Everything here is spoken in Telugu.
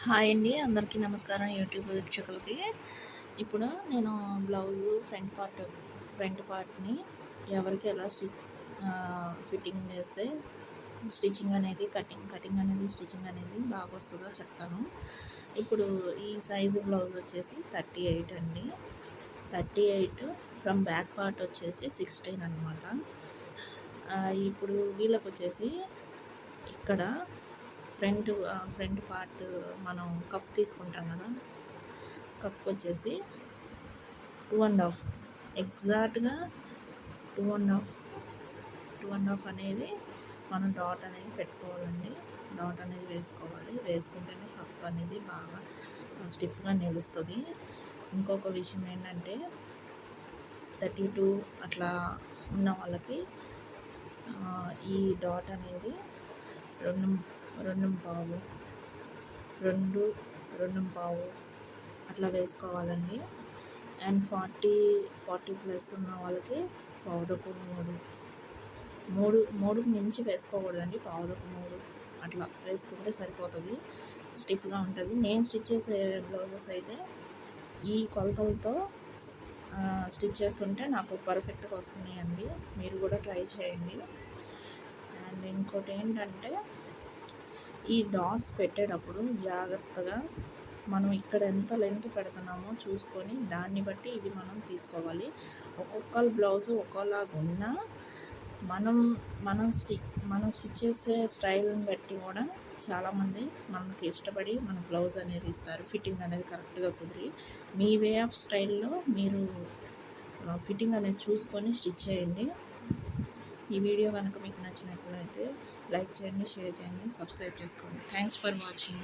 హాయ్ అండి, అందరికీ నమస్కారం యూట్యూబ్ వీక్షకులకి. ఇప్పుడు నేను బ్లౌజు ఫ్రంట్ పార్ట్ని ఎవరికి ఎలా ఫిట్టింగ్ చేస్తే స్టిచ్చింగ్ అనేది కటింగ్ అనేది స్టిచ్చింగ్ అనేది బాగా వస్తుందో చెప్తాను. ఇప్పుడు ఈ సైజు బ్లౌజ్ వచ్చేసి 38 అండి. 38 ఫ్రమ్ బ్యాక్ పార్ట్ వచ్చేసి 16 అనమాట. ఇప్పుడు వీళ్ళకి వచ్చేసి ఇక్కడ ఫ్రంట్ పార్ట్ మనం కప్ తీసుకుంటాం కదా, కప్ వచ్చేసి 2.5 ఎగ్జాక్ట్గా 2.5 అనేది మనం డాట్ అనేది పెట్టుకోవాలండి. డాట్ అనేది వేసుకుంటేనే కప్ అనేది బాగా స్టిఫ్గా నిలుస్తుంది. ఇంకొక విషయం ఏంటంటే 32 అట్లా ఉన్న వాళ్ళకి ఈ డాట్ అనేది రెండు పావు అట్లా వేసుకోవాలండి. అండ్ 40 ప్లస్ ఉన్న వాళ్ళకి పావుదొక్కు మూడు మించి వేసుకోకూడదండి. పావుదొక్కు 3 అట్లా వేసుకుంటే సరిపోతుంది, స్టిఫ్గా ఉంటుంది. నేను స్టిచ్ చేసే బ్లౌజెస్ అయితే ఈ కొలతలతో స్టిచ్ చేస్తుంటే నాకు పర్ఫెక్ట్గా వస్తున్నాయండి. మీరు కూడా ట్రై చేయండి. అండ్ ఇంకోటి ఏంటంటే ఈ డాట్స్ పెట్టేటప్పుడు జాగ్రత్తగా మనం ఇక్కడ ఎంత లెంత్ పెడుతున్నామో చూసుకొని దాన్ని బట్టి ఇది మనం తీసుకోవాలి. ఒక్కొక్క బ్లౌజు ఒక్కోలాగా ఉన్నా మనం స్టిచ్ చేసే స్టైల్ని బట్టి కూడా చాలామంది మనకి ఇష్టపడి మన బ్లౌజ్ అనేది ఇస్తారు. ఫిట్టింగ్ అనేది కరెక్ట్గా కుదిరి మీ వే ఆఫ్ స్టైల్లో మీరు ఫిట్టింగ్ అనేది చూసుకొని స్టిచ్ చేయండి. ఈ వీడియో కనుక మీకు నచ్చినట్లయితే లైక్ చేయండి, షేర్ చేయండి, సబ్స్క్రైబ్ చేసుకోండి. Thanks for watching.